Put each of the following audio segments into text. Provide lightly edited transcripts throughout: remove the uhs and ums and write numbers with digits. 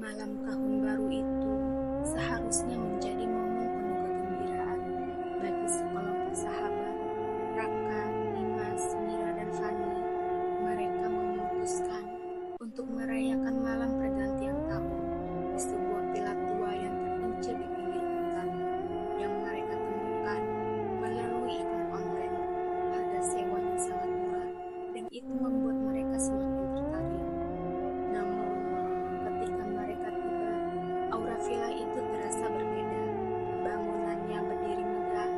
Malam tahun baru itu seharusnya menjadi momen penuh kegembiraan bagi sekelompok sahabat, Raka, Dimas, Mira, dan Fani. Mereka memutuskan untuk merayakan malam pergantian tahun di sebuah villa tua yang terpencil di pinggir hutan, yang mereka temukan melalui iklan online. Harga sewanya sangat murah, dan itu membuat mereka semakin tertarik. Namun, ketika mereka tiba, aura villa itu terasa berbeda. Bangunannya berdiri megah,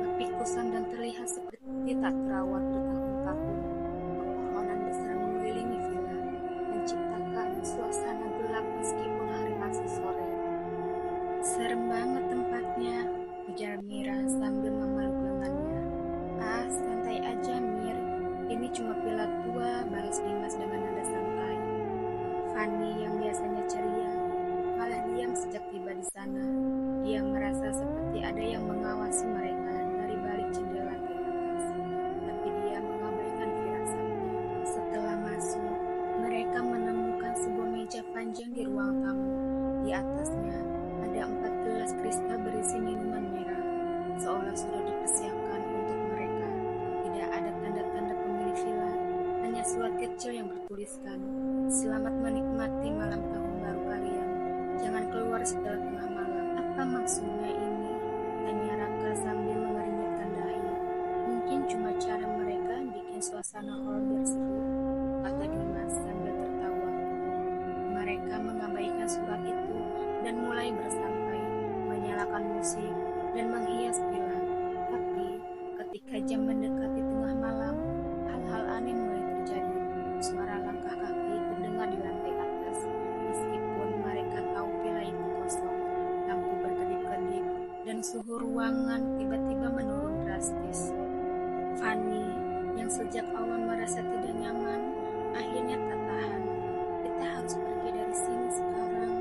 tapi kusam dan terlihat seperti tak terawat bertahun-tahun. Pepohonan besar mengelilingi villa, menciptakan suasana gelap meskipun hari masih sore. Serem banget tempatnya, ujar Mira sambil memeluk lengannya. Ah, santai aja, Mir. Ini cuma villa tua, balas Dimas dengan nada santai. Fani yang biasanya ceria malah diam sejak tiba di sana. Dia merasa seperti ada yang mengawasi mereka dari balik jendela di atas. Tapi dia mengabaikan firasatnya. Setelah masuk, mereka menemukan sebuah meja panjang di ruang tamu. Di atasnya ada 4 gelas kristal berisi minuman merah, seolah sudah dipersiapkan untuk mereka. Tidak ada tanda-tanda pemilik villa, hanya surat kecil yang bertuliskan, "Selamat menikmati malam tahun baru kalian. Jangan keluar setelah tengah malam." Apa maksudnya ini? Tanya Raka sambil mengernyitkan dahi. Mungkin cuma cara mereka bikin suasana hall biar seru, kata Dimas sambil tertawa. Mereka mengabaikan surat itu dan mulai bersantai, menyalakan musik dan menghias villa. Tapi ketika jam mendekati tengah malam, hal-hal aneh mulai terjadi. Suara langkah kaki terdengar di lantai atas. Meskipun mereka tahu villa itu kosong, lampu berkedip-kedip dan suhu ruangan tiba-tiba menurun drastis. Fani, yang sejak awal merasa tidak nyaman, akhirnya tak tahan. Kita harus pergi dari sini sekarang,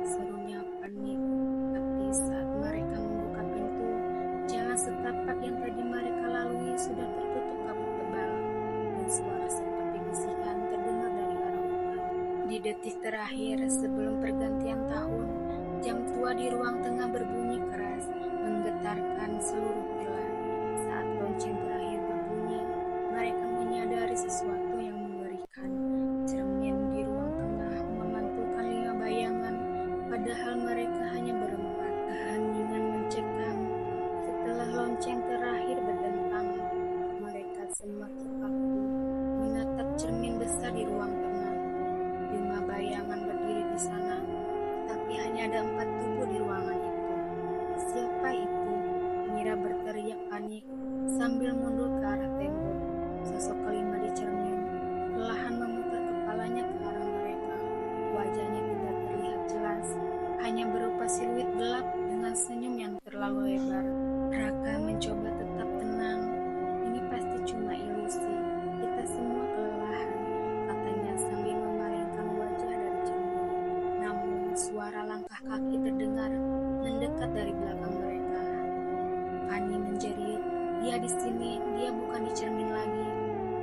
serunya panik. Tapi saat mereka membuka pintu, jalan setapak yang tadi mereka lalui sudah tertutup kabut tebal, dan suara seperti bisikan terdengar dari arah hutan. Di detik terakhir sebelum pergantian tahun, jam tua di ruang tengah berbunyi keras, menggetarkan seluruh villa. Saat lonceng terakhir berbunyi, mereka menyadari sesuatu yang mengerikan. Cermin di ruang tengah memantulkan 5 bayangan, padahal mereka hanya berempat. Keheningan mencekam. Setelah lonceng terakhir berdentang, mereka semua terpaku menatap cermin besar di ruang tengah. 5 bayangan berdiri di sana, tapi hanya ada 4 tubuh di ruangan itu. Siapa itu? Mira berteriak panik sambil mundur ke arah tembok. Sosok kelima di cermin perlahan memutar kepalanya ke arah mereka. Wajahnya tidak terlihat jelas, hanya berupa siluet gelap dengan senyum yang terlalu lebar. Raka mencoba tetap tenang. Ini pasti cuma ilusi. Kita semua kelelahan, katanya sambil memalingkan wajah dari cermin. Namun suara langkah kaki terdengar mendekat dari belakang mereka. Fani menjerit, "Dia di sini, dia bukan di cermin lagi."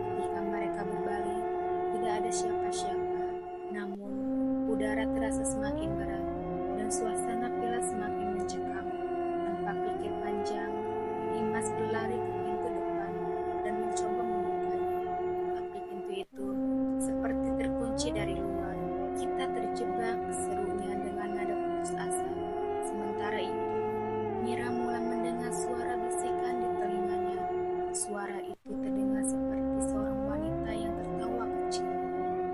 Ketika mereka berbalik, tidak ada siapa-siapa. Namun, udara terasa semakin berat dan suasana villa semakin mencekam. Tanpa pikir panjang, Dimas berlari ke pintu depan dan mencoba membukanya. Tapi pintu itu seperti terkunci dari luar. "Kita terjebak," serunya dengan nada putus asa. Sementara itu, Mira mulai mendengar suara bisikan di telinganya. Suara itu terdengar seperti seorang wanita yang tertawa kecil,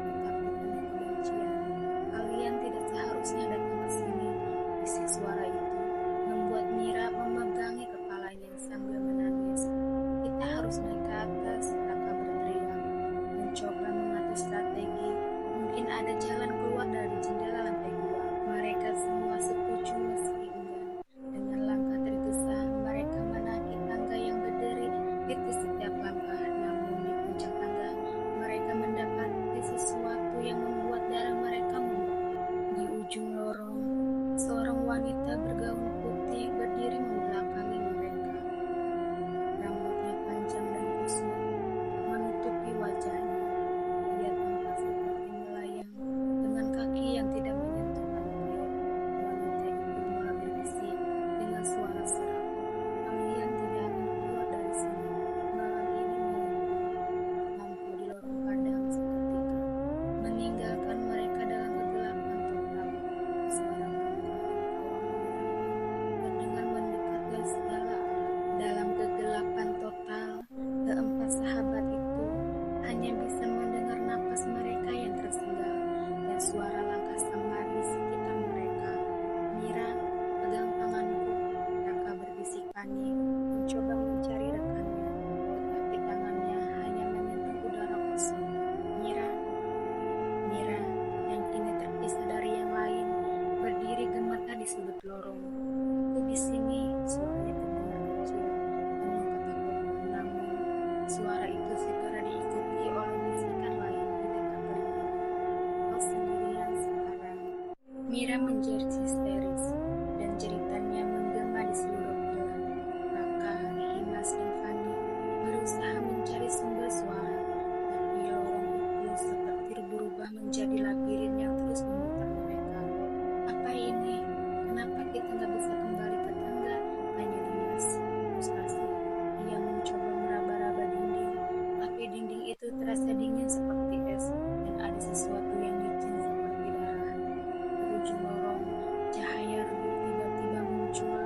tetapi penuh kebencian. "Kalian tidak seharusnya datang ke sini," bisik suara itu, membuat Mira memegangi kepalanya sambil menangis. "Kita harus naik ke atas," Raka berteriak, mencoba mengatur strategi. Mungkin ada jalan keluar dari jendela lantai 2. Mereka semua setuju meski enggan. Dengan langkah tergesa, mereka menaiki tangga yang berderet-rit setiap langkah. Namun di puncak tangga, mereka mendapati sesuatu yang membuat darah mereka membeku. Di ujung lorong, seorang wanita bergaun putih berdiri membelakangi mereka. Rambutnya panjang dan kusut, menutupi wajahnya. Dia tampak seperti melayang dengan Mira menjerit histeris, dan jeritannya menggema di seluruh villa. Raka, Dimas, dan Fani berusaha mencari sumber suara, tapi lorong itu seperti berubah menjadi labirin yang terus memutar mereka. Apa ini? Kenapa kita nggak bisa kembali ke tangga? Tanya Dimas. Frustasi. Ia mencoba meraba-raba dinding, tapi dinding itu terasa dingin seperti es, dan ada sesuatu yang licin seperti darah. Di ujung lorong, cahaya redup tiba-tiba muncul.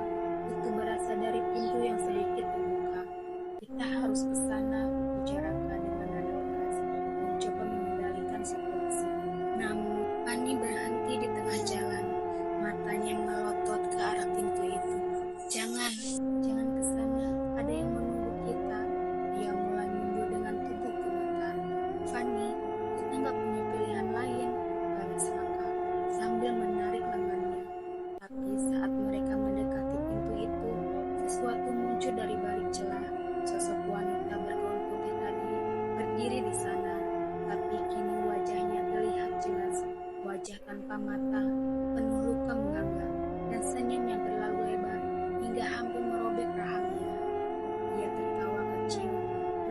Itu berasal dari pintu yang sedikit terbuka. Kita harus ke sana, ujar Raka dengan nada keras, mencoba mengendalikan situasi. Namun, Fani berhenti di tengah jalan, matanya melotot ke arah pintu itu. Jangan ke sana, ada yang menunggu kita. Dia mulai mundur dengan tubuh gemetar. Fani, kita nggak punya pilihan lain, balas Raka sambil menarik lengannya. Tapi saat mereka mendekati pintu itu, sesuatu muncul dari balik celah. Sosok wanita bergaun putih tadi berdiri di sana, tapi kini wajahnya terlihat jelas. Wajah tanpa mata, penuh luka mengganggar, dan senyum yang terlalu lebar hingga hampir merobek rahangnya. Dia tertawa kecil,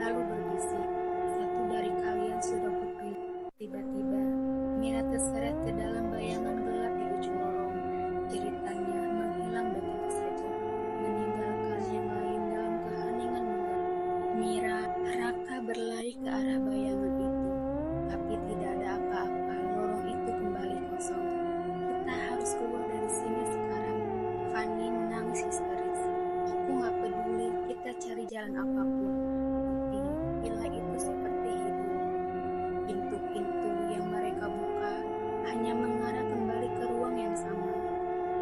lalu berbisik, satu dari kalian sudah kupilih. Tiba-tiba, Mira terseret ke dalam bayangan gelap di ujung lorong. Jeritannya menghilang begitu saja, meninggalkan yang lain dalam keheningan menggelap. Mira, Raka berlari ke arah bayangan itu, tapi tidak ada apa-apa. Lorong itu kembali kosong. Kita harus keluar dari sini sekarang. Fani menangis histeris. Aku nggak peduli, kita cari jalan apapun. Tapi villa itu seperti hidup. Pintu-pintu yang mereka buka hanya mengarah kembali ke ruang yang sama,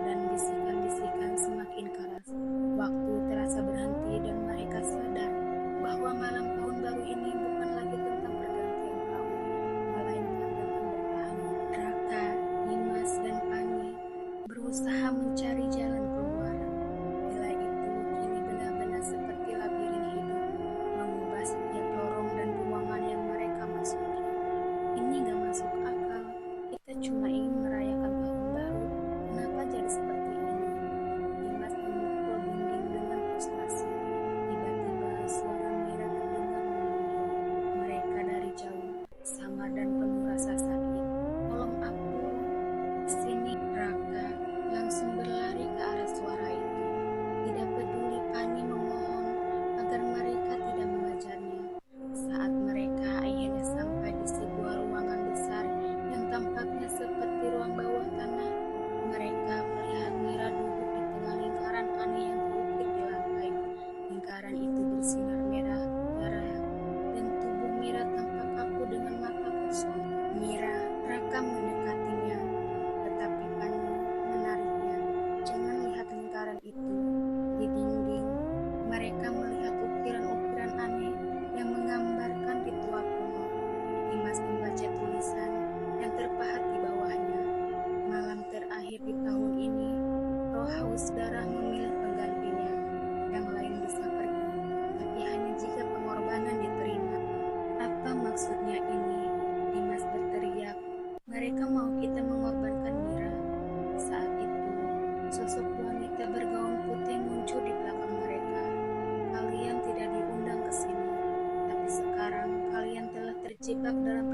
dan bisikan-bisikan semakin keras. Waktu terasa berhenti dan mereka sadar bahwa malam tahun baru ini bukan lagi tentang pergantian tahun, melainkan tentang bertahan. Raka, Dimas, dan Fani berusaha mencari jalan keluar. Villa itu kini benar-benar seperti labirin hidup, mengubah setiap lorong dan ruangan yang mereka masuki. Ini gak masuk akal. Kita cuma ingin merayakan tahun baru. Kenapa jadi seperti ini? Dimas memukul dinding dengan frustasi. Tiba-tiba suara Mira terdengar memanggil mereka dari jauh, samar dan penuh rasa sakit. Tolong aku. Sini, Raka langsung berlari ke arah suara itu. Tidak peduli Fani memohon agar mereka tidak mengejarnya. Saat mereka akhirnya sampai di sebuah ruangan besar yang tampaknya seperti ruang bawah tanah, mereka melihat Mira duduk di tengah lingkaran aneh yang terukir di lantai. Lingkaran itu bersinar merah darah, dan tubuh Mira tampak kaku dengan mata kosong. Mira, Raka mendekatinya, tetapi Fani menariknya. Jangan lihat lingkaran itu. Di dinding, mereka melihat ukiran-ukiran aneh yang menggambarkan ritual kuno. Dimas membaca tulisan yang terpahat di bawahnya. Malam terakhir di tahun ini, roh haus darah memilih penggantinya. Yang lain bisa pergi, tapi hanya jika pengorbanan diterima. Apa maksudnya ini? Dimas berteriak. Mereka mau kita mengorbankan Mira. Saat itu, sosok wanita bergaun putih muncul di belakang mereka. Kalian tidak diundang ke sini, tapi sekarang kalian telah terjebak dalam